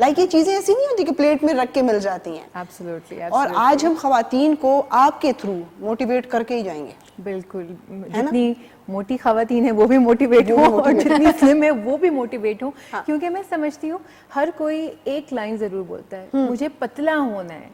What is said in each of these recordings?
Like یہ چیزیں ایسی نہیں ہوتی کہ پلیٹ میں رکھ کے مل جاتی ہیں. ایبسلیوٹلی. اور آج ہم خواتین کو آپ کے تھرو موٹیویٹ کر کے ہی جائیں گے. بالکل, جتنی موٹی خواتین ہیں وہ بھی موٹیویٹ ہوں اور جتنی سلم ہے وہ بھی موٹیویٹ ہوں, کیونکہ میں سمجھتی ہوں ہر کوئی ایک لائن ضرور بولتا ہے, مجھے پتلا ہونا ہے.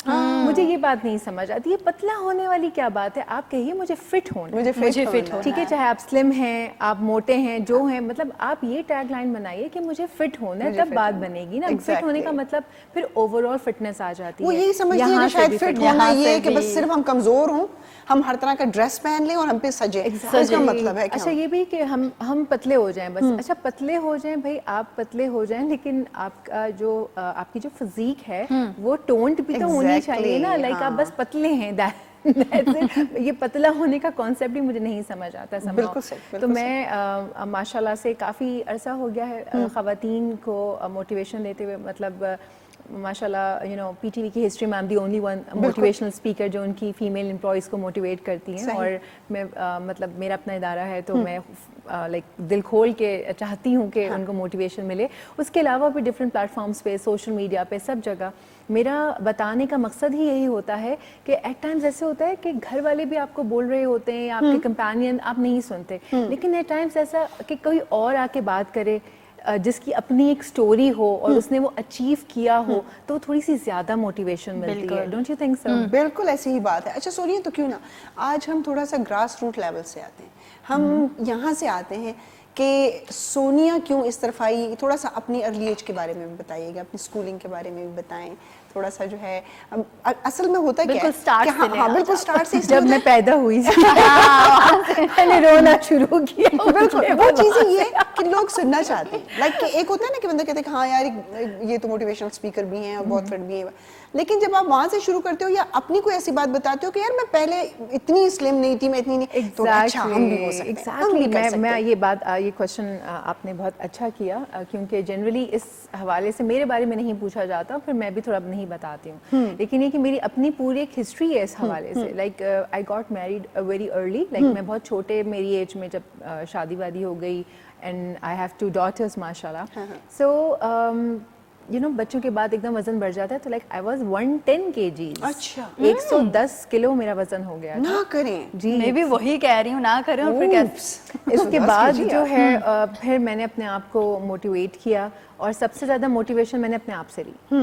مجھے یہ بات نہیں سمجھ آتی, یہ پتلا ہونے والی کیا بات ہے, آپ کہیے مجھے فٹ ہونا ہے, مجھے فٹ ٹھیک ہے, چاہے آپ سلم ہیں, آپ موٹے ہیں, جو ہیں, مطلب آپ یہ ٹیگ لائن بنائیے کہ مجھے فٹ ہونا ہے, تب بات بنے گی نا. فٹ ہونے کا مطلب پھر اوور آل فٹنس آ جاتی ہے. وہ یہی سمجھتے ہیں کہ شاید فٹ ہونا یہ ہے کہ بس صرف ہم کمزور ہوں, ہم ہر طرح کا ڈریس پہن لیں اور ہم پہ سجے. اس کا مطلب ہے اچھا یہ بھی کہ ہم پتلے ہو جائیں بس. اچھا پتلے ہو جائیں بھائی, آپ پتلے ہو جائیں, لیکن آپ کا جو آپ کی جو فزیک ہے وہ ٹونڈ بھی تو ہونی چاہیے نا. لائک آپ بس پتلے ہیں, یہ پتلا ہونے کا کانسیپٹ بھی مجھے نہیں سمجھ آتا. تو میں ماشاء اللہ سے کافی عرصہ ہو گیا ہے خواتین کو موٹیویشن دیتے ہوئے. مطلب ماشاء اللہ you know P T V کی ہسٹری میں I am the only one motivational speaker جو ان کی فیمیل امپلائیز کو موٹیویٹ کرتی ہیں. اور میں مطلب میرا اپنا ادارہ ہے تو میں لائک دل کھول کے چاہتی ہوں کہ ان کو موٹیویشن ملے. اس کے علاوہ بھی ڈفرینٹ پلیٹ فارمس پہ, سوشل میڈیا پہ, سب جگہ میرا بتانے کا مقصد ہی یہی ہوتا ہے کہ ایٹ ٹائمز ایسے ہوتا ہے کہ گھر والے بھی آپ کو بول رہے ہوتے ہیں, آپ کے کمپینین, آپ نہیں سنتے, لیکن ایٹ ٹائمز ایسا کہ کوئی اور آ کے بات کرے جس کی اپنی ایک سٹوری ہو اور اس نے وہ اچیو کیا ہو, تو تھوڑی سی زیادہ موٹیویشن ملتی ہے. Don't you think so? بالکل ایسی ہی بات ہے. اچھا سونیا, تو کیوں نا آج ہم تھوڑا سا گراس روٹ لیول سے آتے ہیں, ہم یہاں سے آتے ہیں کہ سونیا کیوں اس طرف آئی. تھوڑا سا اپنی ارلی ایج کے بارے میں بھی بتائیے گا, اپنی اسکولنگ کے بارے میں بھی بتائیں تھوڑا سا. جو ہے اصل میں ہوتا کیا ہے, ہاں بالکل اسٹارٹ سے, جب میں پیدا ہوئی میں نے رونا شروع کیا. بالکل وہ چیزیں یہ کہ لوگ سننا چاہتے ہیں. لائک کہ ایک ہوتا ہے نا کہ بندہ کہتے ہیں کہ ہاں یار یہ تو موٹیویشنل اسپیکر بھی ہیں اور بہت فٹ بھی ہیں, لیکن جب آپ وہاں سے شروع کرتے ہو یا اپنی کوئی ایسی بات بتاتے ہو کہ یار میں پہلے اتنی سلم نہیں تھی, میں اتنی نہیں, تو اچھا ہم بھی ہو سکتے ہیں. میں یہ کوشچن آپ نے بہت اچھا کیا, کیونکہ جنرلی اس حوالے سے میرے بارے میں نہیں پوچھا جاتا, پھر میں بھی تھوڑا نہیں بتاتی ہوں. لیکن یہ کہ میری اپنی پوری ایک ہسٹری ہے اس حوالے سے. Like I got married very early, like میں بہت چھوٹے میری ایج میں جب شادی وادی ہو گئی, اینڈ آئی ہیو 2 daughters ماشاء اللہ. سو یو نو بچوں کے بعد ایک دم وزن بڑھ جاتا ہے, تو لائک آئی واز 110 kgs. اچھا 110 کلو میرا وزن ہو گیا. نہ کریں جی, میں بھی وہی کہہ رہی ہوں, نہ کریں. اور پھر کیسے اس کے بعد جو ہے پھر میں نے اپنے آپ کو موٹیویٹ کیا, اور سب سے زیادہ موٹیویشن میں نے اپنے آپ سے لی.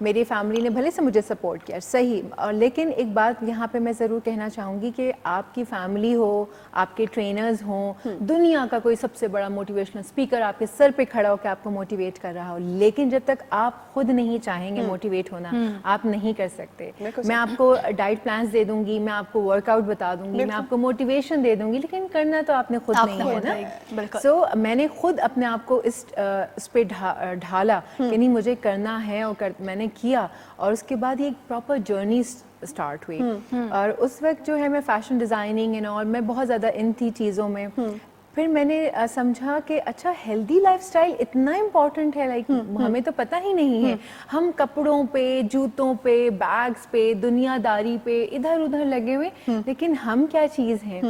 میری فیملی نے بھلے سے مجھے سپورٹ کیا, صحیح, اور لیکن ایک بات یہاں پہ میں ضرور کہنا چاہوں گی کہ آپ کی فیملی ہو, آپ کے ٹرینرز ہوں, دنیا کا کوئی سب سے بڑا موٹیویشنل اسپیکر آپ کے سر پہ کھڑا ہو کے آپ کو موٹیویٹ کر رہا ہو, لیکن جب تک آپ خود نہیں چاہیں گے موٹیویٹ ہونا, آپ نہیں کر سکتے. میں آپ کو ڈائٹ پلانس دے دوں گی, میں آپ کو ورک آؤٹ بتا دوں گی, میں آپ کو موٹیویشن دے دوں گی, لیکن کرنا تو آپ نے خود نہیں ہے نا. سو میں نے خود اپنے آپ کو اس پہ ڈھالا کہ نہیں مجھے کرنا ہے, اور میں نے کیا. اور اس کے بعد یہ ایک پراپر جرنی اسٹارٹ ہوئی, اور اس وقت جو ہے میں فیشن ڈیزائننگ اینڈ آل میں بہت زیادہ ان تھی چیزوں میں. پھر میں نے سمجھا کہ اچھا ہیلدی لائف اسٹائل اتنا امپورٹنٹ ہے, لائک ہمیں تو پتہ ہی نہیں ہے. ہم کپڑوں پہ, جوتوں پہ, بیگس پہ, دنیا داری پہ ادھر ادھر لگے ہوئے, لیکن ہم کیا چیز ہیں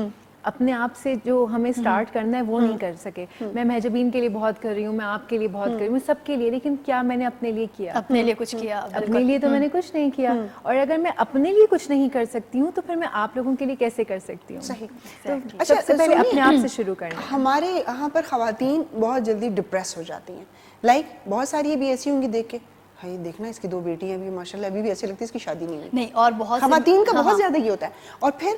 اپنے آپ سے جو ہمیں سٹارٹ کرنا ہے وہ نہیں کر سکے. میں مہجبین کے لیے بہت کر رہی ہوں, میں آپ کے لیے بہت کر رہی ہوں, سب کے لیے, لیکن کیا میں نے اپنے لیے کیا؟ اپنے لیے کچھ کیا؟ اپنے لیے تو میں نے کچھ نہیں کیا. اور اگر میں اپنے لیے کچھ نہیں کر سکتی ہوں تو پھر میں آپ لوگوں کے لیے کیسے کر سکتی ہوں؟ صحیح. تو سب سے پہلے اپنے آپ سے شروع کرنا. ہمارے یہاں پر خواتین بہت جلدی ڈپریس ہو جاتی ہیں. لائک بہت ساری بھی ایسی ہوں گی دیکھ کے, ہائی دیکھنا اس کی 2 بیٹیاں بھی ماشاء اللہ ابھی بھی ایسے لگتی ہے اس کی شادی نہیں ہوئی. نہیں, اور بہت خواتین کا بہت زیادہ یہ ہوتا ہے. اور پھر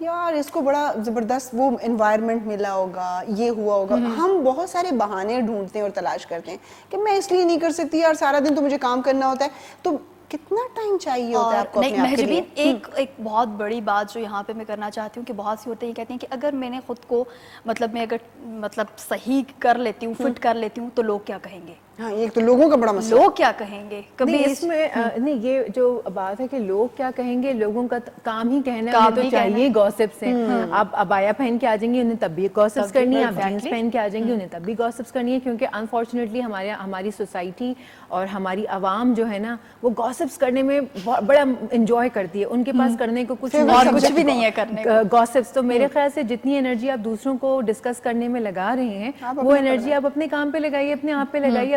یار اس کو بڑا زبردست وہ انوائرمنٹ ملا ہوگا, یہ ہوا ہوگا. ہم بہت سارے بہانے ڈھونڈتے ہیں اور تلاش کرتے ہیں کہ میں اس لیے نہیں کر سکتی یار, سارا دن تو مجھے کام کرنا ہوتا ہے. تو کتنا ٹائم چاہیے ہوتا ہے آپ کو اپنے آپ کے لیے؟ ایک بہت بڑی بات جو یہاں پہ میں کرنا چاہتی ہوں کہ بہت سی ہوتے ہیں کہتے ہیں کہ اگر میں نے خود کو میں اگر صحیح کر لیتی ہوں, فٹ کر لیتی ہوں, تو لوگ کیا کہیں گے. ہاں یہ تو لوگوں کا بڑا مسئلہ, لوگ کیا کہیں گے. کبھی اس میں نہیں, یہ جو بات ہے کہ لوگ کیا کہیں گے, لوگوں کا کام ہی کہنا ہے, انہیں تو چاہیے گوسپس ہیں. آپ ابایا پہن کے آ جائیں گے, انہیں تب بھی گوسپس کرنی ہے. آپ جینس پہن کے آ جائیں گے, انہیں تب بھی گوسپس کرنی ہے. کیونکہ انفارچونیٹلی ہماری سوسائٹی اور ہماری عوام جو ہے نا وہ گوسپس کرنے میں بڑا انجوائے کرتی ہے. ان کے پاس کرنے کو کچھ بھی نہیں ہے کرنے گوسپس. تو میرے خیال سے جتنی انرجی آپ دوسروں کو ڈسکس کرنے میں لگا رہے ہیں, وہ انرجی آپ اپنے کام پہ لگائیے, اپنے آپ پہ لگائیے,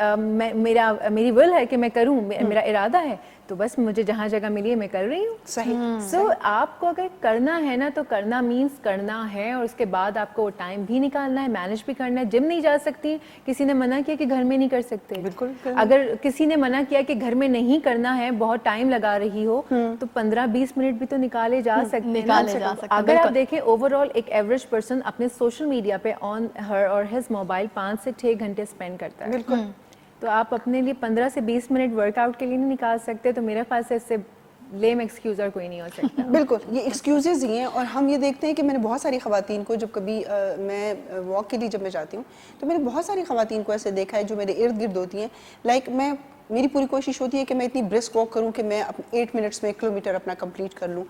میری ول ہے کہ میں کروں, میرا ارادہ ہے, تو بس مجھے جہاں جگہ ملی ہے میں کر رہی ہوں. صحیح. سو آپ کو اگر کرنا ہے نا تو کرنا مینس کرنا ہے, اور اس کے بعد آپ کو ٹائم بھی نکالنا ہے, مینج بھی کرنا ہے. جم نہیں جا سکتی, کسی نے منع کیا کہ گھر میں نہیں کر سکتے, بالکل. اگر کسی نے منع کیا کہ گھر میں نہیں کرنا ہے, بہت ٹائم لگا رہی ہو, تو 15-20 منٹ بھی تو نکالے جا سکتے ہیں. اگر آپ دیکھیں اوور آل ایک ایوریج پرسن اپنے سوشل میڈیا پہ آن ہر اور ہز موبائل 5 سے 6 گھنٹے اسپینڈ کرتا ہے. بالکل. تو آپ اپنے لیے 15 سے 20 منٹ ورک آؤٹ کے لیے نہیں نکال سکتے, تو میرے خیال سے اس سے لیم ایکسکیوز اور کوئی نہیں ہو سکتا. بالکل, یہ ایکسکیوزز ہی ہیں. اور ہم یہ دیکھتے ہیں کہ میں نے بہت ساری خواتین کو, جب کبھی میں واک کے لیے جب میں جاتی ہوں تو میں نے بہت ساری خواتین کو ایسے دیکھا ہے جو میرے ارد گرد ہوتی ہیں. لائک میری پوری کوشش ہوتی ہے کہ میں اتنی برسک واک کروں کہ میں 8 منٹس میں 1 کلومیٹر اپنا کمپلیٹ کر لوں,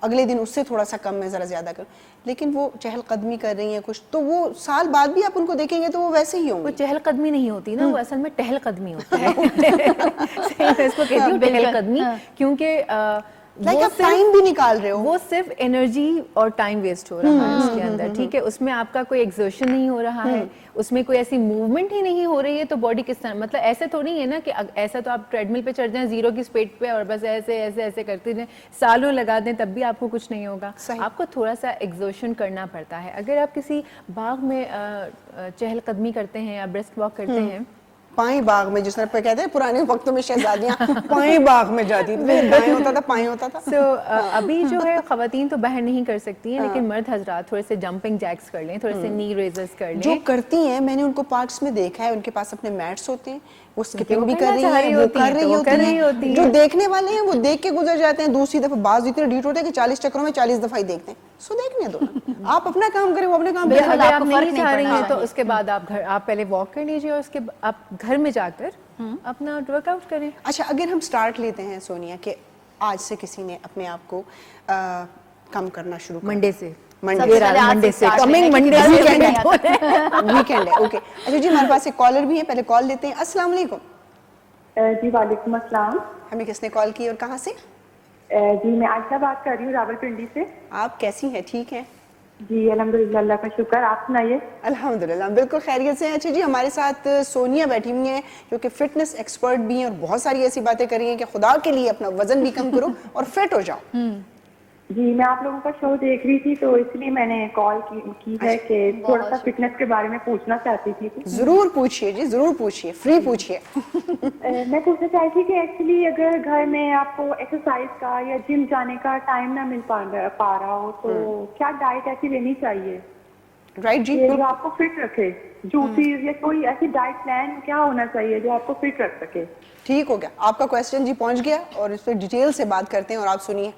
اگلے دن اس سے تھوڑا سا کم میں ذرا زیادہ کروں. لیکن وہ چہل قدمی کر رہی ہیں کچھ, تو وہ سال بعد بھی آپ ان کو دیکھیں گے تو وہ ویسے ہی ہوں وہ گے. چہل قدمی نہیں ہوتی نا, وہ اصل میں ٹہل قدمی ہوتی ہے. میں اس کو کہتی ہوں ٹہل قدمی, کیونکہ لائک آپ ٹائم بھی نکال رہے ہو, وہ صرف انرجی اور ٹائم ویسٹ ہو رہا ہے اس کے اندر, ٹھیک ہے. اس میں آپ کا کوئی ایگزرشن نہیں ہو رہا ہے, اس میں کوئی ایسی موومنٹ ہی نہیں ہو رہی ہے. تو باڈی کس طرح, مطلب ایسے تو نہیں ہے نا کہ ایسا تو آپ ٹریڈ مل پہ چڑھ جائیں 0 کی اسپیڈ پہ اور بس ایسے ایسے ایسے کرتے جائیں, سالوں لگا دیں تب بھی آپ کو کچھ نہیں ہوگا. آپ کو تھوڑا سا ایگزرشن کرنا پڑتا ہے. اگر آپ کسی باغ میں چہل قدمی کرتے ہیں یا برسک واک کرتے ہیں, پائیں باغ میں, جس طرح پہ کہتے ہیں پرانے وقتوں میں شہزادیاں پائیں باغ میں جاتی تھی, دائیں ہوتا تھا پائیں ہوتا تھا. سو ابھی جو ہے خواتین تو باہر نہیں کر سکتی ہیں, لیکن مرد حضرات تھوڑے سے جمپنگ جیکس کر لیں, تھوڑے سے نی ریزرز کر لیں. جو کرتی ہیں میں نے ان کو پارکس میں دیکھا ہے, ان کے پاس اپنے میٹس ہوتے ہیں, وہ اسکپنگ بھی کر رہی ہیں, وہ کر رہی ہوتی ہیں. جو دیکھنے والے ہیں وہ دیکھ کے گزر جاتے ہیں, دوسری دفعہ بعض اتنے ڈیٹ ہوتے ہیں کہ 40 چکروں میں 40 دفعہ ہی دیکھتے ہیں. سو دیکھنے دو, آپ اپنا کام کریں, وہ اپنے کام کریں. اگر آپ نہیں چاہ رہی ہیں تو اس کے بعد آپ پہلے واک کر لیجیے, اور اس کے آپ گھر میں جا کر اپنا ورک آؤٹ کریں. اچھا, اگر ہم سٹارٹ لیتے ہیں سونیا کہ آج سے کسی نے اپنے آپ کو کم کرنا شروع کر, منڈے سے, منڈے سے کمنگ منڈے ویکینڈ ہے, اوکے. اچھا جی, ہمارے پاس ایک کالر بھی ہے, پہلے کال لیتے ہیں. السلام علیکم. جی وعلیکم السلام. ہمیں کس نے کال کی اور کہاں سے؟ جی میں عائشہ بات کر رہی ہوں راولپنڈی سے. آپ کیسی ہیں؟ ٹھیک ہیں جی الحمدللہ, اللہ کا شکر. آپ سنائیے. الحمدللہ بالکل خیریت سے ہیں. اچھا جی, ہمارے ساتھ سونیا بیٹھی ہوئی ہیں جو کہ فٹنس ایکسپرٹ بھی ہیں, اور بہت ساری ایسی باتیں کر رہی ہیں کہ خدا کے لیے اپنا وزن بھی کم کرو اور فٹ ہو جاؤ. جی میں آپ لوگوں کا شو دیکھ رہی تھی, تو اس لیے میں نے کال کی ہے کہ تھوڑا سا فٹنس کے بارے میں پوچھنا چاہتی تھی. ضرور پوچھیے جی, ضرور پوچھیے, فری پوچھیے. میں پوچھنا چاہتی تھی کہ ایکچولی اگر گھر میں آپ کو ایکسرسائز کا یا جم جانے کا ٹائم نہ مل پا رہا ہو, تو کیا ڈائٹ ایسی لینی چاہیے رائٹ جی, جو آپ کو فٹ رکھے؟ جوسیز یا کوئی ایسی ڈائٹ پلان کیا ہونا چاہیے جو آپ کو فٹ رکھ سکے؟ ٹھیک ہو گیا, آپ کا کوشچن جی پہنچ گیا, اور اس پہ ڈیٹیل سے بات کرتے ہیں, اور آپ سنیے.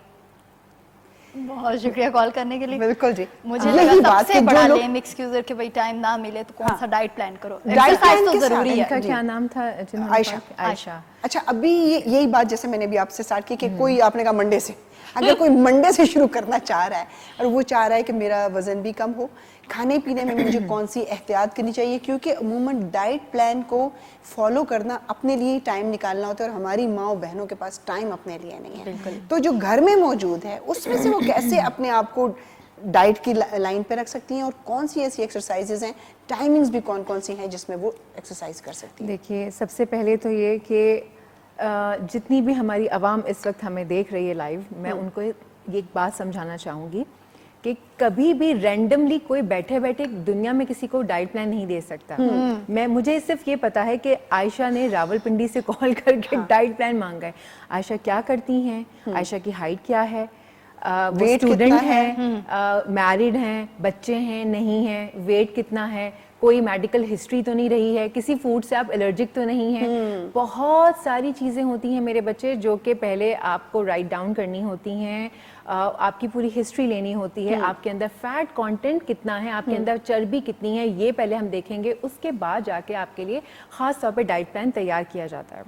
بہت شکریہ کال کرنے کے لیے. بالکل جی, مجھے لگا سب سے بڑا لیم ایکسکیوزر کہ بھئی ٹائم نہ ملے تو کون سا ڈائٹ پلان کرو. ایکسرسائز تو ضروری ہے. ان کا کیا نام تھا؟ عائشہ. اچھا, ابھی یہی بات جیسے میں نے بھی آپ سے اسٹارٹ کی کہ کوئی, آپ نے کہا منڈے سے, اگر کوئی منڈے سے شروع کرنا چاہ رہا ہے اور وہ چاہ رہا ہے کہ میرا وزن بھی کم ہو, کھانے پینے میں مجھے کون سی احتیاط کرنی چاہیے؟ کیونکہ عموماً ڈائٹ پلان کو فالو کرنا اپنے لیے ٹائم نکالنا ہوتا ہے, اور ہماری ماں بہنوں کے پاس ٹائم اپنے لیے نہیں ہے. تو جو گھر میں موجود ہے اس میں سے وہ کیسے اپنے آپ کو ڈائٹ کی لائن پہ رکھ سکتی ہیں, اور کون سی ایسی ایکسرسائزز ہیں, ٹائمنگز بھی کون کون سی ہیں جس میں وہ ایکسرسائز کر سکتی ہیں؟ دیکھیے, سب سے پہلے تو یہ کہ جتنی بھی ہماری عوام اس وقت ہمیں دیکھ رہی ہے لائیو, میں ان کو ایک بات سمجھانا چاہوں گی کہ کبھی بھی رینڈملی کوئی بیٹھے بیٹھے دنیا میں کسی کو ڈائٹ پلان نہیں دے سکتا. مجھے صرف یہ پتا ہے کہ عائشہ نے راولپنڈی سے کال کر کے ڈائٹ پلان مانگا ہے. عائشہ کیا کرتی ہیں, عائشہ کی ہائٹ کیا ہے, وہ اسٹوڈنٹ ہیں, میرڈ ہیں, بچے ہیں نہیں ہیں, ویٹ کتنا ہے, کوئی میڈیکل ہسٹری تو نہیں رہی ہے, کسی فوڈ سے آپ الرجک تو نہیں ہیں. بہت ساری چیزیں ہوتی ہیں میرے بچے جو کہ پہلے آپ کو رائٹ ڈاؤن کرنی ہوتی ہیں, آپ کی پوری ہسٹری لینی ہوتی ہے, آپ کے اندر فیٹ کانٹینٹ کتنا ہے, آپ کے اندر چربی کتنی ہے, یہ پہلے ہم دیکھیں گے. اس کے بعد جا کے آپ کے لیے خاص طور پہ ڈائٹ پلان تیار کیا جاتا ہے.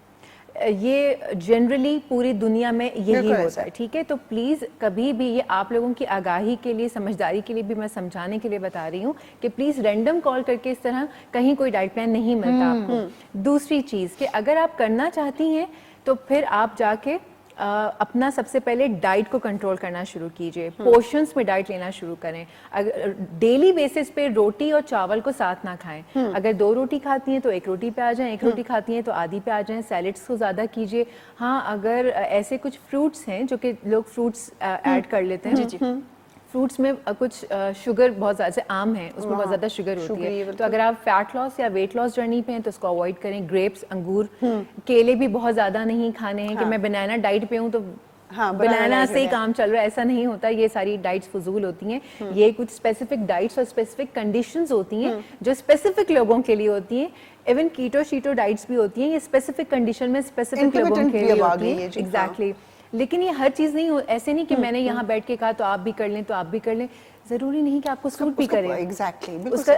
یہ جنرلی پوری دنیا میں یہی ہوتا ہے, ٹھیک ہے. تو پلیز کبھی بھی, یہ آپ لوگوں کی آگاہی کے لیے, سمجھداری کے لیے بھی میں سمجھانے کے لیے بتا رہی ہوں کہ پلیز رینڈم کال کر کے اس طرح کہیں کوئی ڈائٹ پلان نہیں ملتا آپ کو. دوسری چیز کہ اگر آپ کرنا چاہتی ہیں تو پھر آپ جا کے اپنا سب سے پہلے ڈائٹ کو کنٹرول کرنا شروع کیجیے, پورشنز میں ڈائٹ لینا شروع کریں. اگر ڈیلی بیسس پہ روٹی اور چاول کو ساتھ نہ کھائیں, اگر 2 روٹی کھاتی ہیں تو 1 روٹی پہ آ جائیں, 1 روٹی کھاتی ہیں تو آدھی پہ آ جائیں. سیلڈس کو زیادہ کیجیے. ہاں اگر ایسے کچھ فروٹس ہیں جو کہ لوگ فروٹس ایڈ کر لیتے ہیں, فروٹس میں کچھ شوگر بہت زیادہ, جیسے آم ہے اس میں بہت زیادہ شوگر ہوتی ہے, تو اگر آپ فیٹ لاس یا ویٹ لاس جرنی پہ ہیں تو اس کو اوائڈ کریں. گریپس, انگور, کیلے بھی بہت زیادہ نہیں کھانے ہیں کہ میں بنانا ڈائٹ پہ ہوں تو بنانا سے ہی کام چل رہا ہے, ایسا نہیں ہوتا. یہ ساری ڈائٹس فضول ہوتی ہیں. یہ کچھ اسپیسیفک ڈائٹس اور اسپیسیفک کنڈیشنز ہوتی ہیں جو اسپیسیفک لوگوں کے لیے ہوتی ہیں. ایون کیٹو شیٹو ڈائٹس بھی ہوتی ہیں, یہ اسپیسیفک کنڈیشن میں اسپیسیفک لوگوں کے لیے ہوتی ہیں. ایگزیکٹلی. لیکن یہ ہر چیز نہیں, ایسے نہیں کہ میں نے یہاں بیٹھ کے کہا تو آپ بھی کر لیں تو آپ بھی کر لیں. ضروری نہیں کہ آپ کو سوٹ بھی کرے,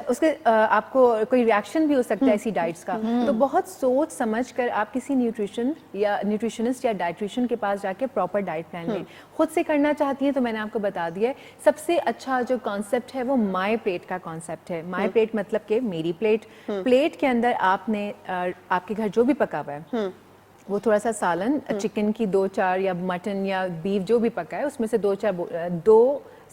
اس کے آپ کو کوئی ریئیکشن بھی ہو سکتا ہے ایسی ڈائٹس کا. تو بہت سوچ سمجھ کر آپ کسی نیوٹریشنسٹ یا ڈائٹریشن کے پاس جا کے پراپر ڈائٹ پلان لیں. خود سے کرنا چاہتی ہیں تو میں نے آپ کو بتا دیا ہے. سب سے اچھا جو کانسیپٹ ہے وہ مائی پلیٹ کا کانسیپٹ ہے. مائی پلیٹ مطلب کہ میری پلیٹ. پلیٹ کے اندر آپ نے آپ کے گھر جو بھی پکا ہوا ہے وہ تھوڑا سا سالن, چکن کی 2-4 یا مٹن یا بیف جو بھی پکا ہے اس میں سے 2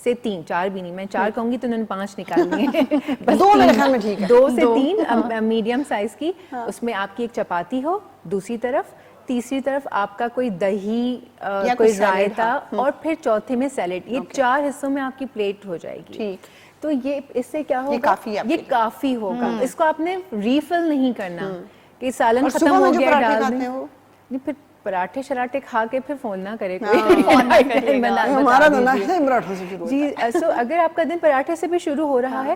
سے 3, 4 بھی نہیں, میں 4 کہوں گی تو انہوں نے 5 نکالنی ہے, 2 سے 3 میڈیم سائز کی. اس میں آپ کی ایک چپاتی ہو دوسری طرف, تیسری طرف آپ کا کوئی دہی, کوئی رائتا, اور پھر چوتھے میں سیلیڈ. یہ 4 حصوں میں آپ کی پلیٹ ہو جائے گی. تو یہ اس سے کیا ہوگا, یہ کافی ہوگا. اس کو آپ نے ریفل نہیں کرنا کہ سالن ختم ہو گیا ڈال دیں. نہیں, پھر پراٹھے شراٹھے کھا کے پھر فون نہ کرے جی. سو اگر آپ کا دن پراٹھے سے بھی شروع ہو رہا ہے,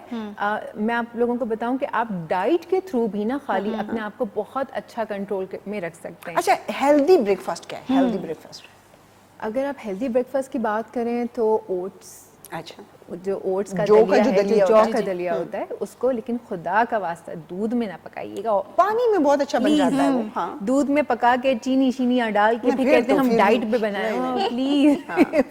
میں آپ لوگوں کو بتاؤں کہ آپ ڈائٹ کے تھرو بھی نا خالی اپنے آپ کو بہت اچھا کنٹرول میں رکھ سکتے ہیں. اچھا, ہیلدی بریک فاسٹ کیا ہے؟ ہیلدی بریک فاسٹ اگر آپ ہیلدی بریک فاسٹ کی بات کریں تو اوٹس, اچھا جو اوٹس کا دلیا ہے, جو جو کا دلیا ہوتا ہے اس کو, لیکن خدا کا واسطہ دودھ میں نہ پکائیے گا, پانی میں بہت اچھا بن جاتا ہے وہ. ہاں, دودھ میں پکا کے چینی شینیاں ڈال کے پھر کہتے ہیں ہم ڈائٹ پہ بنائے ہیں. پلیز,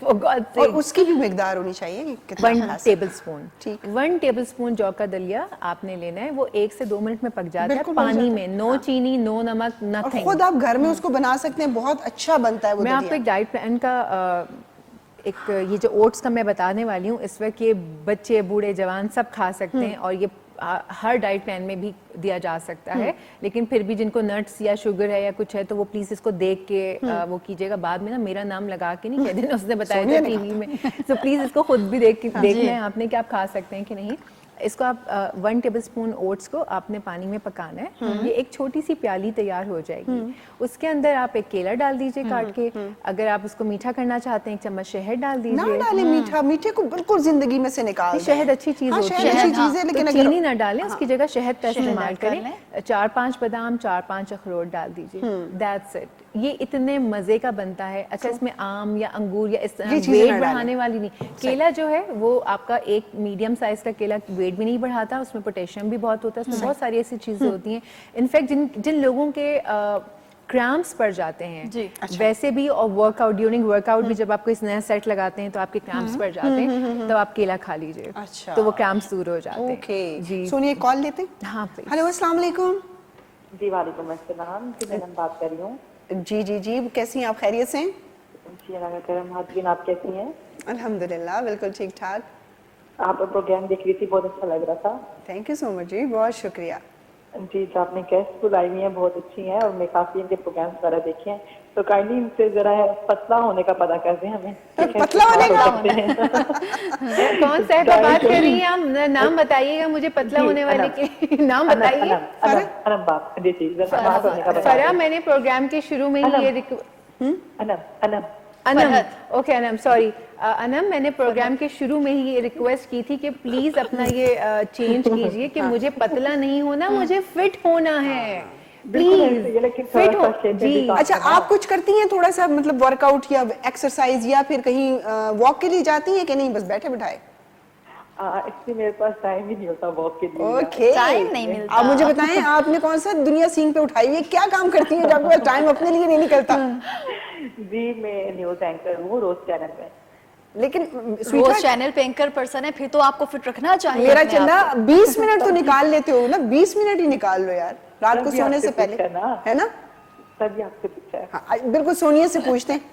اور اس کی بھی مقدار ہونی چاہیے 1 ٹیبل اسپون. 1 ٹیبل اسپون جو کا دلیا آپ نے لینا ہے, وہ 1 سے 2 منٹ میں پک جاتا ہے پانی میں. نو چینی, نو نمک, نتھنگ. خود آپ گھر میں اس کو بنا سکتے ہیں, بہت اچھا بنتا ہے وہ. میں آپ کو ایک ڈائٹ پلان کا ایک, یہ جو اوٹس کا میں بتانے والی ہوں اس وقت, یہ بچے بوڑھے جوان سب کھا سکتے ہیں, اور یہ ہر ڈائٹ پلان میں بھی دیا جا سکتا ہے. لیکن پھر بھی جن کو نٹس یا شوگر ہے یا کچھ ہے تو وہ پلیز اس کو دیکھ کے وہ کیجیے گا. بعد میں نا میرا نام لگا کے نہیں کہہ دینا اس نے بتایا تھا ٹی وی میں. تو پلیز اس کو خود بھی دیکھنا ہے آپ نے کہ آپ کھا سکتے ہیں کہ نہیں. اس کو آپ 1 ٹیبل اسپون اوٹس کو آپ نے پانی میں پکانا ہے. یہ ایک چھوٹی سی پیالی تیار ہو جائے گی. اس کے اندر آپ ایک کیلا ڈال دیجئے کاٹ کے. اگر آپ اس کو میٹھا کرنا چاہتے ہیں 1 چمچ شہد ڈال دیجئے. نہ ڈالیں میٹھا, میٹھے کو بالکل زندگی میں سے نکال دیں. شہد اچھی چیز ہوتی ہے, اچھی چیز ہے, لیکن چینی نہ ڈالیں, اس کی جگہ شہد کا استعمال کریں. 4-5 بادام, 4-5 اخروٹ ڈال دیجئے. That's it. یہ اتنے مزے کا بنتا ہے. اچھا, اس میں آم یا انگور یا اس طرح ویٹ بڑھانے والی نہیں. کیلا جو ہے وہ آپ کا ایک میڈیم سائز کا کیلا ویٹ بھی نہیں بڑھاتا, اس میں پوٹیشیم بھی بہت ہوتا ہے, اس میں بہت ساری ایسی چیزیں ہوتی ہیں. انفیکٹ جن لوگوں کے کرامپس پڑ جاتے ہیں ویسے بھی, اور work out, during work out بھی جب آپ کوئی نیا سیٹ لگاتے ہیں تو آپ کے کرامپس پڑ جاتے ہیں, تو آپ کیلا کھا لیجیے تو وہ کرامپس دور ہو جاتے ہیں. جی سونیے, کال لیتے ہیں. ہاں, ہیلو, السلام علیکم. جی وعلیکم السلام. میں بات کر رہی ہوں. جی جی جی, کیسی ہیں آپ؟ خیریت سے ہیں؟ جی اللہ کا کرم. حاضرین, آپ کیسی ہیں؟ الحمدللہ بالکل ٹھیک ٹھاک. آپ کا پروگرام دیکھ رہی تھی, بہت اچھا لگ رہا تھا. تھینک یو سو مچ جی, بہت شکریہ. جی, جو آپ نے گیسٹ بلائی ہوئی ہیں بہت اچھی ہیں, اور میں کافی ان کے پروگرامس وغیرہ دیکھے ہیں, تو کائنڈلی ان سے ذرا پتلا ہونے کا پتہ کر دیں ہمیں. پتلا ہونے کا کون صاحب بات کر رہی ہیں آپ؟ نام بتائیے گا مجھے, پتلا ہونے والے کے نام بتائیے. فرا, میں نے پروگرام کے شروع میں ہی انم, اوکے انم, سوری انم, میں نے پروگرام کے شروع میں ہی یہ ریکویسٹ کی تھی کہ پلیز اپنا یہ چینج کیجئے کہ مجھے پتلا نہیں ہونا, مجھے فٹ ہونا ہے. پلیز فٹ ہو. جی اچھا, آپ کچھ کرتی ہیں تھوڑا سا, مطلب ورک آؤٹ یا ایکسرسائز, یا پھر کہیں واک کے لیے جاتی ہیں کہ نہیں, بس بیٹھے بٹھائے؟ ایکچولی میرے پاس ٹائم ہی نہیں ہوتا واک کے لیے. اوکے, ٹائم نہیں ملتا. آپ مجھے بتائیں, آپ نے کون سا دنیا سینگ پہ اٹھائی ہوئی ہے, کیا کام کرتی ہیں جب ٹائم اپنے لیے نہیں نکلتا؟ جی, میں نیوز اینکر ہوں روز چینل پہ. لیکن روز چینل پہ اینکر پرسن ہے, پھر تو آپ کو فٹ رکھنا چاہیے. میرا چندہ 20 منٹ تو نکال لیتے ہو نا, 20 منٹ ہی نکال لو یار, رات کو سونے سے پہلے, ہے نا؟ تبھی آپ سے پوچھا ہے. بالکل, سونیے سے پوچھتے ہیں.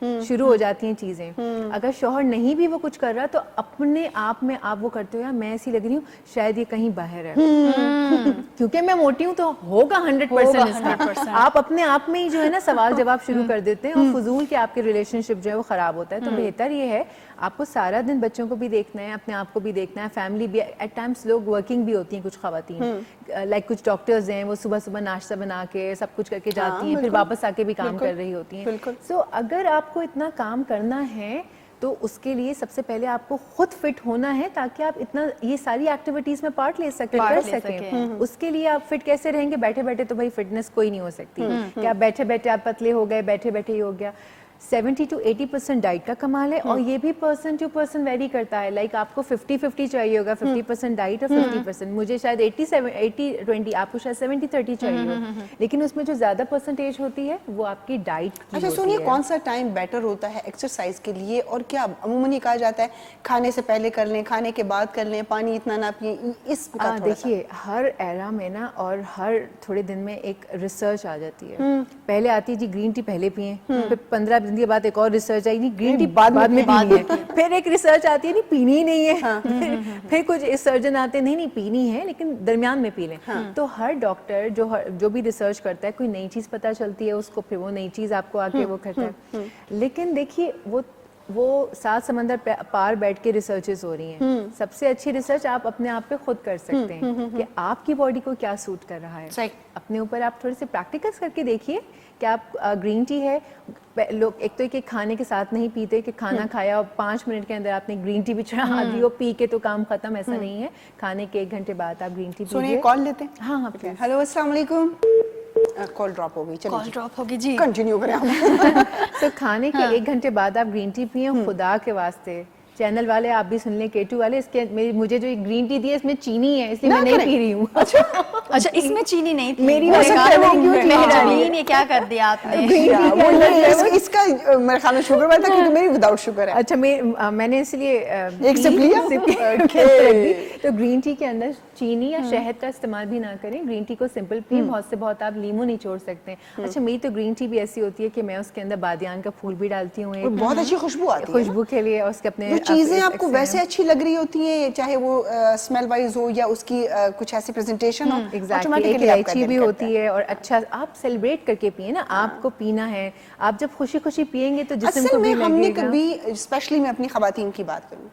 شروع ہو جاتی ہیں چیزیں. اگر شوہر نہیں بھی وہ کچھ کر رہا تو اپنے آپ میں آپ وہ کرتے ہو یا میں ایسی لگ رہی ہوں شاید یہ کہیں باہر ہے, کیونکہ میں موٹی ہوں تو ہوگا 100% اس کا. آپ اپنے آپ میں ہی جو ہے نا سوال جواب شروع کر دیتے ہیں اور فضول کے آپ کے ریلیشن شپ جو ہے وہ خراب ہوتا ہے. تو بہتر یہ ہے آپ کو سارا دن بچوں کو بھی دیکھنا ہے, اپنے آپ کو بھی دیکھنا ہے, فیملی بھی. ایٹ ٹائمس لوگ ورکنگ بھی ہوتی ہیں کچھ خواتین, لائک کچھ ڈاکٹرز ہیں وہ صبح صبح ناشتہ بنا کے سب کچھ کر کے جاتی ہیں, پھر واپس آ کے بھی کام کر رہی ہوتی ہیں. سو اگر آپ کو اتنا کام کرنا ہے تو اس کے لیے سب سے پہلے آپ کو خود فٹ ہونا ہے تاکہ آپ اتنا یہ ساری ایکٹیویٹیز میں پارٹ لے سکیں, کر سکیں. اس کے لیے آپ فٹ کیسے رہیں گے؟ بیٹھے بیٹھے تو بھائی فٹنس کوئی نہیں ہو سکتی کہ آپ بیٹھے بیٹھے آپ پتلے ہو گئے, بیٹھے بیٹھے ہی ہو گیا. 70 to 80% ڈائٹ کا کمال ہے, اور یہ بھی پرسن ٹو پرسن ویری کرتا ہے. لائک آپ کو 50-50 چاہیے ہوگا, 50% ڈائٹ اور 50%. مجھے شاید 80-20, آپ کو شاید 70-30 چاہیے ہو, لیکن اس میں جو زیادہ پرسنٹیج ہوتی ہے وہ آپ کی ڈائٹ کی. اچھا سنیے, کون سا ٹائم بیٹر ہوتا ہے ایکسرسائز کے لیے, اور کیا عموماً یہ کہا جاتا ہے کھانے سے پہلے کر لیں, کھانے کے بعد کر لیں, پانی اتنا نہ پئیں, اس کا تھوڑا سا. دیکھیے ہر ایرا میں نا اور ہر تھوڑے دن میں ایک ریسرچ آ جاتی ہے. پہلے آتی ہے جی گرین ٹی پہلے پئیں, پھر 15 دن کے بعد ایک اور ریسرچ آئی نہیں گرین ٹی بعد میں پینی ہے, پھر ایک ریسرچ آتی ہے نہیں پینی ہی نہیں ہے, پھر کچھ سرجن آتے ہیں نہیں پینی ہے لیکن درمیان میں پی لیں. تو ہر ڈاکٹر جو بھی ریسرچ کرتا ہے کوئی نئی چیز پتہ چلتی ہے اس کو, پھر وہ نئی چیز آپ کو آ کے وہ کرتا ہے. لیکن دیکھیے وہ 7 سمندر پار بیٹھ کے ریسرچز ہو رہی ہیں. سب سے اچھی ریسرچ آپ اپنے آپ پہ خود کر سکتے ہیں کہ آپ کی باڈی کو کیا سوٹ کر رہا ہے. اپنے اوپر آپ تھوڑے سے پریکٹیکلز کر کے دیکھیے کہ آپ گرین ٹی ہے, لوگ ایک تو کہ کھانے کے ساتھ نہیں پیتے کہ کھانا کھایا اور 5 منٹ کے اندر آپ نے گرین ٹی بھی چڑھا دی ہو, پی کے تو کام ختم. ایسا نہیں ہے, کھانے کے 1 گھنٹے بعد آپ گرین ٹی پیجیے. سنیے کال لیتے ہیں. ہاں ہیلو السلام علیکم. کال ڈراپ ہو گئی, چلیے کال ڈراپ ہوگی جی, کنٹینیو کریں آپ. تو کھانے کے 1 گھنٹے بعد آپ گرین ٹی پئیں. خدا کے واسطے چینل والے آپ بھی سن لیں, K2 والے, اس کے مجھے جو گرین ٹی دی ہے اس میں چینی ہے, اس لیے میں نہیں پی رہی ہوں. اچھا اس میں چینی نہیں تھی, میری مہربانی کیا کر دیا آپ نے. اس کا میرے خیال میں شوگر والا تھا کیونکہ میری وداؤٹ شوگر ہے. اچھا میں نے اس لیے ایک سپ لیا. تو گرین ٹی کے اندر چینی یا شہد کا استعمال بھی نہ کریں, گرین ٹی کو سمپل پئیں. بہت سے بہت آپ لیمو نچوڑ سکتے ہیں. اچھا میری تو گرین ٹی بھی ایسی ہوتی ہے کہ میں اس کے اندر بادیان کا پھول بھی ڈالتی ہوں, بہت اچھی خوشبو آتی ہے خوشبو کے لیے. اور اس کے اپنے چیزیں آپ کو ویسے اچھی لگ رہی ہوتی ہیں, چاہے وہ اسمیل وائز ہو یا اس کی کچھ ایسی پریزنٹیشن ہو. ایک الائچی بھی ہوتی ہے. اور اچھا آپ سیلیبریٹ کر کے پیئیں نا, آپ کو پینا ہے, آپ جب خوشی خوشی پیئیں گے تو جسم کو بھی لگے گا. ہم نے کبھی اسپیشلی میں اپنی خواتین کی بات کروں,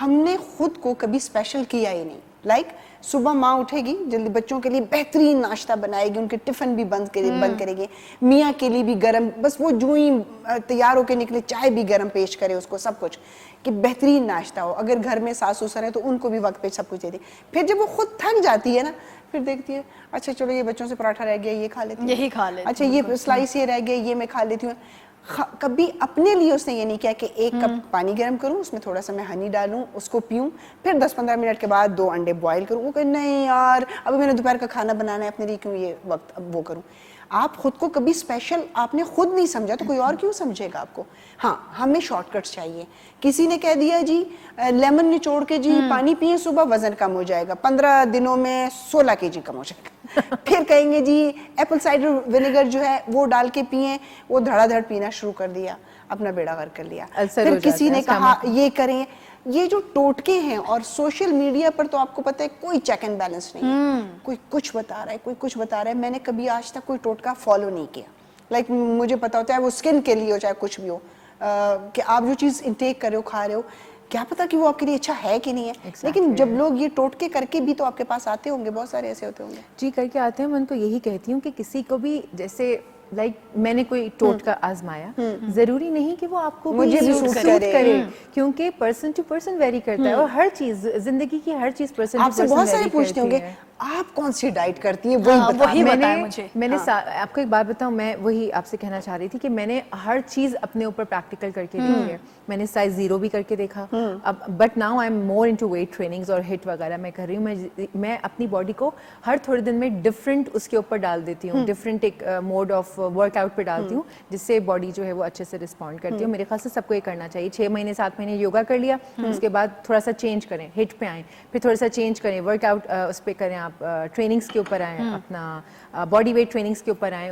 ہم نے خود کو کبھی اسپیشل کیا ہی نہیں. لائک صبح ماں اٹھے گی جلدی, بچوں کے لیے بہترین ناشتہ بنائے گی, ان کے ٹفن بھی بند کرے گی, میاں کے لیے بھی گرم, بس وہ جو ہی تیار ہو کے نکلے چائے بھی گرم پیش کرے اس کو, سب کچھ کہ بہترین ناشتہ ہو. اگر گھر میں ساس سسر ہے تو ان کو بھی وقت پہ سب کچھ دے دی. پھر جب وہ خود تھک جاتی ہے نا, پھر دیکھتی ہے اچھا چلو یہ بچوں سے پراٹھا رہ گیا یہ کھا لیتی ہوں, یہی کھا لیتی اچھا یہ سلائس یہ رہ گیا یہ میں کھا لیتی ہوں. کبھی اپنے لیے اس نے یہ نہیں کیا کہ 1 کپ پانی گرم کروں, اس میں تھوڑا سا میں ہنی ڈالوں, اس کو پیوں, پھر 10-15 منٹ کے بعد 2 انڈے بوائل کروں. وہ کہ نہیں یار ابھی میں نے دوپہر کا کھانا بنانا ہے اپنے لیے, کیوں یہ وقت اب وہ کروں. آپ خود کو کبھی اسپیشل آپ نے خود نہیں سمجھا تو کوئی اور کیوں سمجھے گا آپ کو. ہاں ہمیں شارٹ کٹس چاہیے. کسی نے کہہ دیا جی لیمن نچوڑ کے جی پانی پئیں صبح وزن کم ہو جائے گا, 15 دنوں میں 16 kg کم ہو جائے گا. پھر کہیں گے جی ایپل سائڈر ونیگر جو ہے وہ ڈال کے پئیں, وہ دھڑا دھڑ پینا شروع کر دیا, اپنا بیڑا غرق کر لیا. پھر کسی نے کہا یہ کریں. یہ جو ٹوٹکے ہیں, اور سوشل میڈیا پر تو آپ کو پتہ ہے کوئی چیک اینڈ بیلنس نہیں ہے, کوئی کچھ بتا رہا ہے کوئی کچھ بتا رہا ہے. میں نے کبھی آج تک کوئی ٹوٹکا فالو نہیں کیا. لائک مجھے پتا ہوتا ہے وہ اسکن کے لیے ہو چاہے کچھ بھی ہو, کہ آپ جو چیز انٹیک کر رہے ہو کھا رہے ہو, کیا پتا کہ وہ آپ کے لیے اچھا ہے کہ نہیں ہے. لیکن جب لوگ یہ ٹوٹکے کر کے بھی تو آپ کے پاس آتے ہوں گے, بہت سارے ایسے ہوتے ہوں گے. جی کر کے آتے ہیں. میں ان کو یہی کہتی ہوں کہ کسی کو بھی جیسے لائک میں نے کوئی ٹوٹکا آزمایا, ضروری نہیں کہ وہ آپ کو مجھے بھی سوٹ کرے, کیونکہ پرسن ٹو پرسن ویری کرتا ہے. اور ہر چیز زندگی کی ہر چیز پرسن آپ سے بہت سارے پوچھتے ہوں گے آپ کون سی ڈائٹ کرتی ہیں, وہی بتائیں مجھے. میں نے آپ کو ایک بات بتاؤں, میں وہی آپ سے کہنا چاہ رہی تھی کہ میں نے ہر چیز اپنے اوپر پریکٹیکل کر کے دیکھی ہے. میں نے سائز 0 بھی کر کے دیکھا, اب but now I am more into weight trainings اور ہٹ وغیرہ میں کر رہی ہوں. میں اپنی باڈی کو ہر تھوڑے دن میں ڈفرینٹ اس کے اوپر ڈال دیتی ہوں, ڈفرینٹ ایک موڈ آف ورک آؤٹ پہ ڈالتی ہوں, جس سے باڈی جو ہے وہ اچھے سے رسپونڈ کرتی ہے. میرے خیال سے سب کو یہ کرنا چاہیے. 6 مہینے 7 مہینے یوگا کر لیا, اس کے بعد تھوڑا سا چینج کریں, ہٹ پہ آئیں, پھر تھوڑا سا چینج کریں, ورک آؤٹ اس پہ کریں, آپ ٹریننگس کے اوپر آئیں, اپنا باڈی ویٹ ٹریننگس کے اوپر آئیں,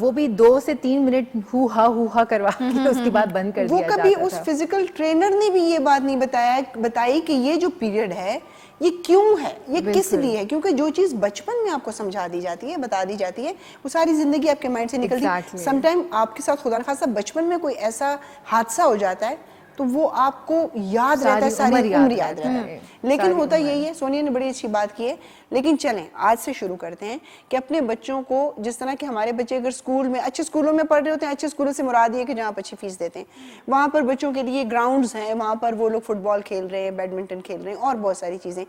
وہ بھی 2 سے 3 منٹ ہو کروا کے اس کے بعد بند کر دیا وہ جاتا کبھی تھا. اس فزیکل ٹرینر نے بھی یہ بات نہیں بتائی کہ یہ جو پیریڈ ہے یہ کیوں ہے, یہ کس لیے ہے, کیونکہ جو چیز بچپن میں آپ کو سمجھا دی جاتی ہے, بتا دی جاتی ہے, وہ ساری زندگی آپ کے مائنڈ سے نکلتی ہے. سم ٹائم آپ کے ساتھ خدا نخواستہ بچپن میں کوئی ایسا حادثہ ہو جاتا ہے تو وہ آپ کو یاد رہتا ہے, ساری عمر یاد رہتا ہے. لیکن ہوتا یہی ہے, سونیا نے بڑی اچھی بات کی ہے. لیکن چلیں آج سے شروع کرتے ہیں کہ اپنے بچوں کو, جس طرح کہ ہمارے بچے اگر اسکول میں اچھے اسکولوں میں پڑھ رہے ہوتے ہیں, اچھے اسکولوں سے مراد یہ کہ جہاں آپ اچھی فیس دیتے ہیں, وہاں پر بچوں کے لیے گراؤنڈز ہیں, وہاں پر وہ لوگ فٹ بال کھیل رہے ہیں, بیڈمنٹن کھیل رہے ہیں اور بہت ساری چیزیں.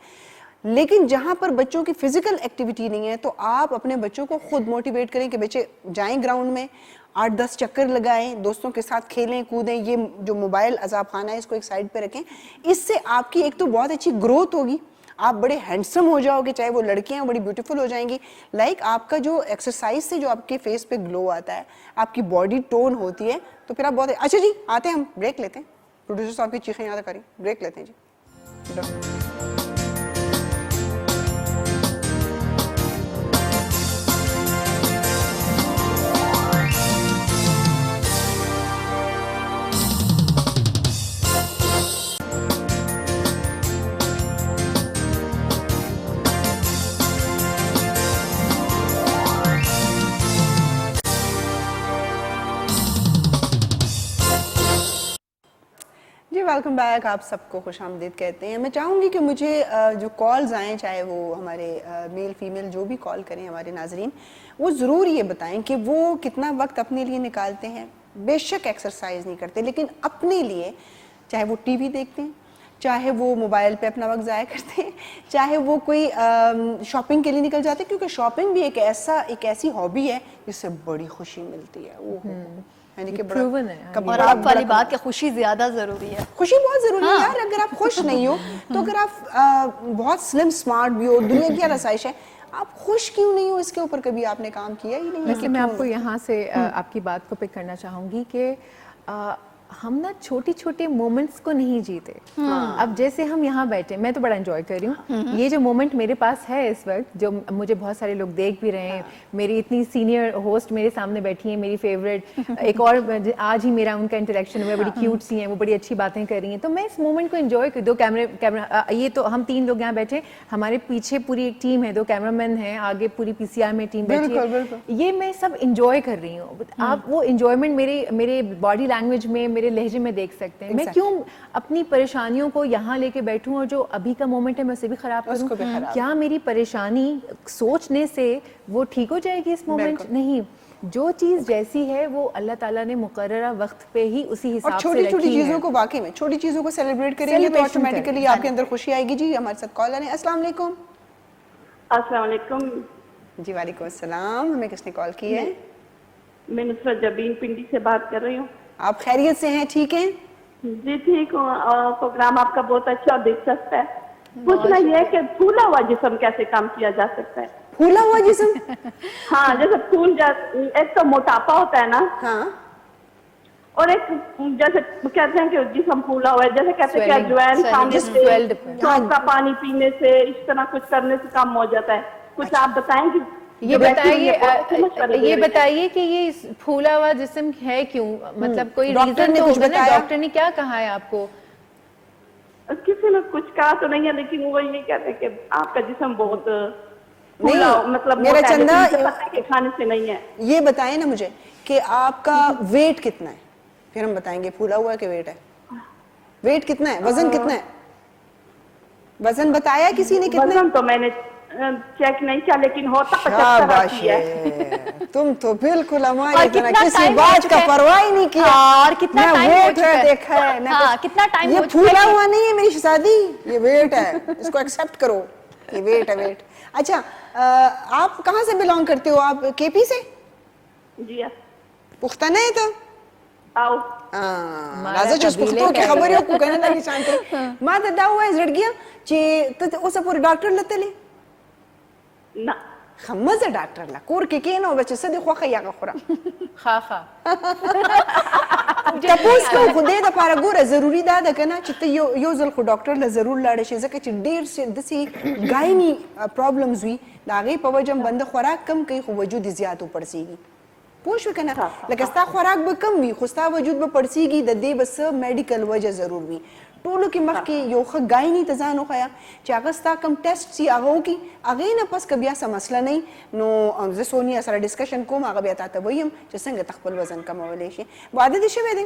لیکن جہاں پر بچوں کی فزیکل ایکٹیویٹی نہیں ہے تو آپ اپنے بچوں کو خود موٹیویٹ کریں کہ بچے جائیں گراؤنڈ میں, 8-10 چکر لگائیں, دوستوں کے ساتھ کھیلیں کودیں. یہ جو موبائل عذاب خانہ ہے اس کو ایک سائڈ پہ رکھیں. اس سے آپ کی ایک تو بہت اچھی گروتھ ہوگی, آپ بڑے ہینڈسم ہو جاؤ گے, چاہے وہ لڑکیاں ہیں بڑی بیوٹیفل ہو جائیں گی. لائک آپ کا جو ایکسرسائز سے جو آپ کے فیس پہ گلو آتا ہے, آپ کی باڈی ٹون ہوتی ہے, تو پھر آپ بہت اچھا. جی آتے ہیں ہم بریک لیتے ہیں, پروڈیوسر صاحب کی چیخیں یاد کریں, بریک لیتے ہیں جی. ویلکم بیک, آپ سب کو خوش آمدید کہتے ہیں. میں چاہوں گی کہ مجھے جو کالز آئیں, چاہے وہ ہمارے میل فیمیل جو بھی کال کریں ہمارے ناظرین, وہ ضرور یہ بتائیں کہ وہ کتنا وقت اپنے لیے نکالتے ہیں. بے شک ایکسرسائز نہیں کرتے, لیکن اپنے لیے, چاہے وہ ٹی وی دیکھتے ہیں, چاہے وہ موبائل پہ اپنا وقت ضائع کرتے ہیں, چاہے وہ کوئی شاپنگ کے لیے نکل جاتے ہیں, کیونکہ شاپنگ بھی ایک ایسی ہابی ہے جس سے بڑی خوشی ملتی ہے. یعنی کہ اور آپ والی بات کہ خوشی زیادہ ضروری ہے. خوشی بہت ضروری ہے یار. اگر آپ خوش نہیں ہو تو اگر آپ بہت سلم سمارٹ بھی ہو, دنیا کی رسائش ہے, آپ خوش کیوں نہیں ہو, اس کے اوپر کبھی آپ نے کام کیا ہی نہیں. ویسے میں آپ کو یہاں سے آپ کی بات کو پک کرنا چاہوں گی کہ ہم نا چھوٹی چھوٹی مومنٹس کو نہیں جیتے. اب جیسے ہم یہاں بیٹھے, میں تو بڑا انجوائے کر رہی ہوں. یہ جو مومنٹ میرے پاس ہے اس وقت, جو مجھے بہت سارے لوگ دیکھ بھی رہے ہیں, میری اتنی سینئر ہوسٹ میرے سامنے بیٹھی ہیں, میری فیوریٹ, ایک اور آج ہی میرا ان کا انٹریکشن ہوا, بڑی کیوٹ سی ہیں, وہ بڑی اچھی باتیں کر رہی ہیں. تو میں اس مومنٹ کو انجوائے کر, 2 کیمرہ, یہ تو ہم 3 لوگ یہاں بیٹھے, ہمارے پیچھے پوری ایک ٹیم ہے, 2 کیمرہ مین ہیں, آگے پوری پی سی آر میں ٹیم بیٹھی ہے. یہ میں سب انجوائے کر رہی ہوں. آپ وہ انجوائمنٹ میرے باڈی لینگویج میں, میرے لہجے میں دیکھ سکتے ہیں. میں کیوں اپنی پریشانیوں کو یہاں لے کے بیٹھوں, اور جو ابھی کا مومنٹ ہے میں اسے بھی خراب کروں. کیا میری پریشانی سوچنے سے وہ ٹھیک ہو جائے گی اس مومنٹ؟ نہیں. جو چیز جیسی ہے وہ اللہ تعالیٰ نے مقررہ وقت پہ ہی اسی حساب سے رکھی ہے. چھوٹی چھوٹی چیزوں کو, واقعی میں چھوٹی چیزوں کو سیلیبریٹ کریں گے تو آٹومیٹکلی آپ کے اندر خوشی آئے گی. جی ہمارے ساتھ کال آنے. السلام علیکم. السلام علیکم. جی وعلیکم السلام. ہمیں کس نے کال کی ہے؟ میں نصرت جبین پنڈی سے بات کر رہی ہوں. آپ خیریت سے ہیں؟ ٹھیک ہیں جی ٹھیک ہوں. پروگرام آپ کا بہت اچھا اور دلچسپ ہے. پوچھنا یہ ہے کہ پھولا ہوا جسم کیسے کام کیا جا سکتا ہے؟ پھولا ہوا جسم؟ ہاں, جیسے پھول, ایک تو موٹاپا ہوتا ہے نا, ہاں, اور ایک جیسے کہتے ہیں کہ جسم پھولا ہوا ہے, جیسے کہتے ہیں کہ اجوائن کھانے سے, سونف کا پانی پینے سے, اس طرح کچھ کرنے سے کام ہو جاتا ہے. کچھ آپ بتائیں گے. یہ بتائیے کہ یہ پھولا ہوا جسم ہے کیوں, مطلب کوئی ریزن تو ہوگا نا. ڈاکٹر نے کیا کہا ہے آپ کو؟ کسی نے کچھ کہا تو نہیں ہے, لیکن وہ یہ کہتے ہیں کہ آپ کا جسم بہت نہیں, مطلب میرا چندہ کھانے سے نہیں ہے. یہ بتائیں نا مجھے کہ آپ کا ویٹ کتنا ہے, پھر ہم بتائیں گے پھولا ہوا کہ ویٹ ہے. ویٹ کتنا ہے, وزن کتنا ہے, وزن بتایا کسی نے کتنا؟ وزن تو میں نے چیک نہیں کیا, لیکن ہوتا 75 ہے. تم تو بالکل ہماری طرح کسی بات کا پرواہ ہی نہیں کیا. اور کتنا ٹائم دیکھا ہے, کتنا ٹائم یہ پھولا ہوا نہیں ہے میری شہزادی, یہ ویٹ ہے, اس کو ایکسپٹ کرو, یہ ویٹ ہے, ویٹ. اچھا, آپ کہاں سے بلانگ کرتے ہو؟ آپ کے پی سے؟ جی پختانه ہے تو او راځه چې پښتو کې خبرې وکړو کنه دا شانته ما ته دا وایي زړګیا چې ته اوسه پورې ډاکټر لته نه خمزه ډاکټر لا کور کې کینو بچ څه دی خوخه یا غخوره خاخه تاسو کو خدای د پاره ګوره ضروری دا ده کنه چې ته یو ځل خو ډاکټر له ضرور لاړ شي ځکه چې ډیر دسي ګاینی پرابلمز وي دا غي په وجه بند خوراک کم کوي خو وجود زیات پړسیږي پوش وکنه لکه ستا خوراک به کم وي خو ستا وجود به پړسیږي د دې بس میډیکل وجه ضرور وي ټولو کې مخکې یو ښه ګایني ته ځان وښیه چې هغه ستا کوم ټیسټ سي هغه وکړي هغې نه پس که بیا څه مسله نه نو زه سونیا سره ډسکشن کوم هغه بیا تا ته ویم چې څنګه ته خپل وزن کمولی شي واده دې شوی دی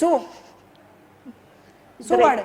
څو واړه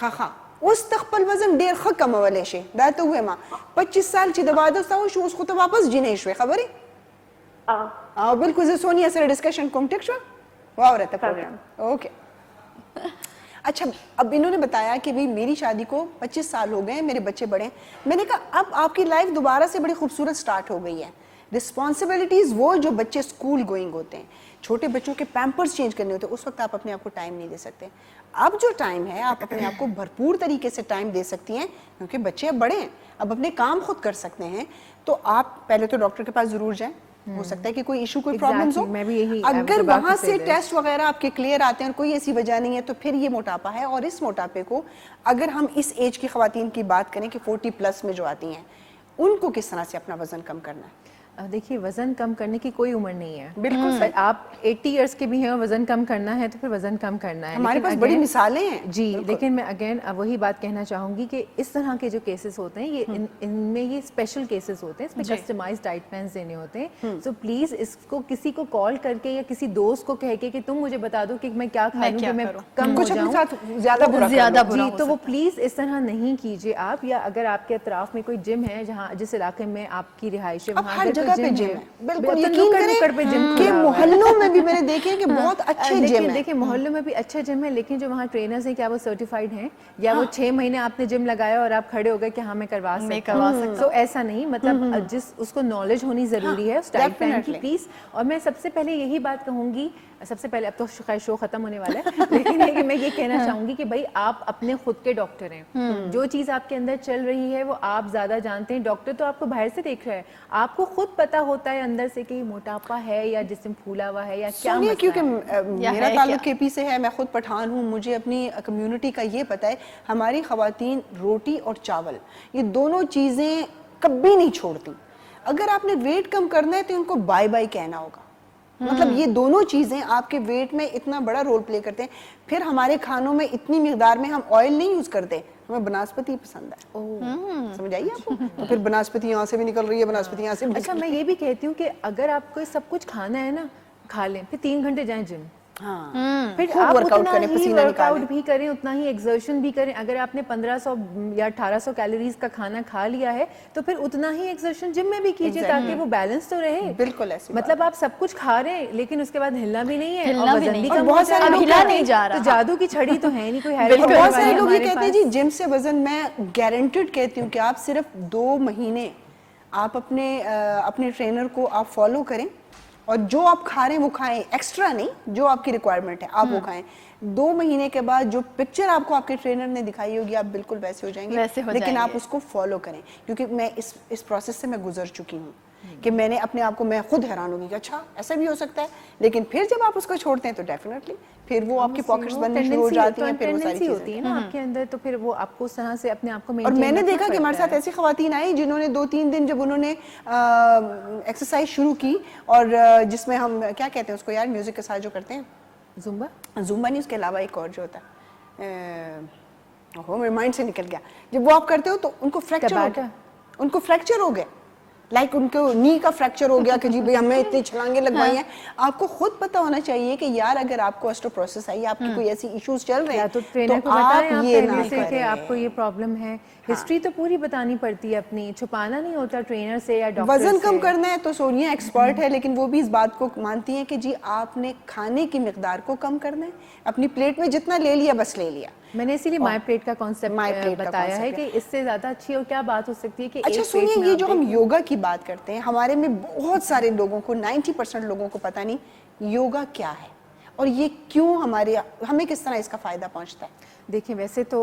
ښه اوس ته خپل وزن ډېر ښه کمولی شي دا ته ووایم 25 سال چې د واده ستا وشو اوس خو ته واپس جینۍ شوې خبرې او بالکل زه سونیا سره ڈسکشن کوم ٹھیک شو واورے تھا پروگرام اوکے اچھا اب انہوں نے بتایا کہ بھی میری شادی کو 25 سال ہو گئے میرے بچے بڑے میں نے کہا اب آپ کی لائف دوبارہ سے بڑی خوبصورت سٹارٹ ہو گئی ہے رسپانسبلٹیز وہ جو بچے اسکول گوئنگ ہوتے ہیں چھوٹے بچوں کے پیمپرز چینج کرنے ہوتے ہیں اس وقت آپ اپنے آپ کو ٹائم نہیں دے سکتے اب جو ٹائم ہے آپ اپنے آپ کو بھرپور طریقے سے ٹائم دے سکتی ہیں کیونکہ بچے اب بڑے ہیں اب اپنے کام خود کر سکتے ہیں تو آپ پہلے تو ڈاکٹر کے پاس ضرور جائیں ہو سکتا ہے کہ کوئی ایشو کوئی پرابلمز ہو اگر وہاں سے ٹیسٹ وغیرہ آپ کے کلیئر آتے ہیں اور کوئی ایسی وجہ نہیں ہے تو پھر یہ موٹاپا ہے اور اس موٹاپے کو اگر ہم اس ایج کی خواتین کی بات کریں کہ 40+ میں جو آتی ہیں ان کو کس طرح سے اپنا وزن کم کرنا ہے دیکھیے وزن کم کرنے کی کوئی عمر نہیں ہے بالکل آپ 80 ایئرس کے بھی ہیں اور وزن کم کرنا ہے تو پھر وزن کم کرنا ہے ہمارے پاس بڑی مثالیں ہیں جی لیکن میں اگین وہی بات کہنا چاہوں گی کہ اس طرح کے جو کیسز ہوتے ہیں یہ ان میں یہ اسپیشل کیسز ہوتے ہیں اس میں کسٹمائز ڈائٹ پلانز دینے ہوتے ہیں سو پلیز اس کو کسی کو کال کر کے یا کسی دوست کو کہہ کے کہ تم مجھے بتا دو کہ میں کیا کھا لوں کہ میں کم ہو جاؤں زیادہ جی تو وہ پلیز اس طرح نہیں کیجیے آپ یا اگر آپ کے اطراف میں کوئی جم ہے جہاں جس علاقے میں آپ کی رہائش ہے وہاں پہ جم ہے بالکل یقین کریں کہ محلوں میں بھی میں نے دیکھے کہ بہت اچھے جم ہیں دیکھیں محلوں میں بھی اچھے جم ہیں لیکن جو وہاں ٹرینرز ہیں کیا وہ سرٹیفائیڈ ہیں یا وہ 6 مہینے آپ نے جم لگایا اور آپ کھڑے ہو گئے کہ ہاں میں کروا سکتا ہوں تو ایسا نہیں مطلب جس اس کو نالج ہونی ضروری ہے اس ڈائٹ پلان کی پلیز اور میں سب سے پہلے یہی بات کہوں گی سب سے پہلے اب تو خیر شو ختم ہونے والا ہے لیکن میں یہ کہنا چاہوں گی کہ بھائی آپ اپنے خود کے ڈاکٹر ہیں جو چیز آپ کے اندر چل رہی ہے وہ آپ زیادہ جانتے ہیں ڈاکٹر تو آپ کو باہر سے دیکھ رہا ہے آپ کو خود پتا ہوتا ہے اندر سے کہ موٹاپا ہے یا جسم پھولا ہوا ہے یا کیا مسئلہ ہے کیونکہ میرا تعلق کے پی سے ہے میں خود پٹھان ہوں مجھے اپنی کمیونٹی کا یہ پتا ہے ہماری خواتین روٹی اور چاول یہ دونوں چیزیں کبھی نہیں چھوڑتی اگر آپ نے ویٹ کم کرنا ہے تو ان کو بائی بائی کہنا ہوگا مطلب یہ دونوں چیزیں آپ کے ویٹ میں اتنا بڑا رول پلے کرتے ہیں پھر ہمارے کھانوں میں اتنی مقدار میں ہم آئل نہیں یوز کرتے ہمیں بناسپتی پسند ہے سمجھ آئیے آپ کو تو پھر بناسپتی یہاں سے بھی نکل رہی ہے بناسپتی یہاں سے بھی اچھا میں یہ بھی کہتی ہوں کہ اگر آپ کو سب کچھ کھانا ہے نا کھا لیں پھر 3 گھنٹے جائیں جم پھر آپ اتنا ہی ورک آؤٹ بھی کریں اتنا ہی ایکزرشن بھی کریں اگر آپ نے 1500 یا 1800 کیلوریز کا کھانا کھا لیا ہے تو پھر اتنا ہی ایکزرشن جم میں بھی کیجیے تاکہ وہ بیلنس تو رہے بالکل ایسے مطلب آپ سب کچھ کھا رہے ہیں لیکن اس کے بعد ہلنا بھی نہیں ہے اور وزن بھی کم بہت سارے ہلا نہیں جا رہا تو جادو کی چھڑی تو ہے نہیں کوئی بہت سارے لوگ یہ کہتے ہیں جی جم سے وزن میں گارنٹیڈ کہتی ہوں کہ آپ صرف 2 مہینے آپ اپنے ٹرینر کو آپ فالو کریں اور جو آپ کھا رہے ہیں وہ کھائیں ایکسٹرا نہیں جو آپ کی ریکوائرمنٹ ہے آپ وہ کھائیں 2 مہینے کے بعد جو پکچر آپ کو آپ کے ٹرینر نے دکھائی ہوگی آپ بالکل ویسے ہو جائیں گے لیکن آپ اس کو فالو کریں کیونکہ میں اس پروسیس سے میں گزر چکی ہوں کہ میں نے اپنے آپ کو میں خود حیران ہوگی کہ اچھا ایسا بھی ہو سکتا ہے لیکن پھر جب آپ اس کو چھوڑتے ہیں تو ڈیفینیٹلی پھر وہ آپ کی پاکٹس بننی شروع ہو جاتی ہیں پھر وہ ساری چیزیں ہوتی ہیں نا آپ کے اندر تو پھر وہ آپ کو اس طرح سے اپنے آپ کو اور میں نے دیکھا کہ ہمارے ساتھ ایسی خواتین آئی جنہوں نے 2-3 دن جب انہوں نے ایکسرسائز شروع کی اور جس میں ہم کیا کہتے ہیں اس کو یار میوزک کے ساتھ جو کرتے ہیں زومبا نہیں اس کے علاوہ ایک اور جو ہوتا ہے میرے مائنڈ سے نکل گیا جب وہ آپ کرتے ہو تو ان کو فریکچر ہو گئے لائک ان کو نی کا فریکچر ہو گیا کہ جی بھئی ہمیں اتنی چھلانگیں لگوائی ہیں آپ کو خود پتا ہونا چاہیے کہ یار اگر آپ کو اسٹوپروسس آئی آپ کی کوئی ایسی ایشوز چل رہے ہیں تو ٹرینر کو بتائیں آپ پہلے سے کہ آپ کو یہ پرابلم ہے ہسٹری تو پوری بتانی پڑتی ہے اپنی چھپانا نہیں ہوتا ٹرینر سے یا ڈاکٹر سے وزن کم کرنا ہے تو سونیا ایکسپرٹ ہے لیکن وہ بھی اس بات کو مانتی ہیں کہ جی آپ نے کھانے کی مقدار کو کم کرنا ہے اپنی پلیٹ میں جتنا لے لیا بس لے لیا میں نے اسی لیے مائی پلیٹ کا کانسیپٹ بتایا ہے کہ اس سے زیادہ اچھی اور کیا بات ہو سکتی ہے کہ اچھا سنیے یہ جو ہم یوگا کی بات کرتے ہیں ہمارے میں بہت سارے لوگوں کو 90% لوگوں کو پتہ نہیں یوگا کیا ہے اور یہ کیوں ہمیں کس طرح اس کا فائدہ پہنچتا ہے دیکھیں ویسے تو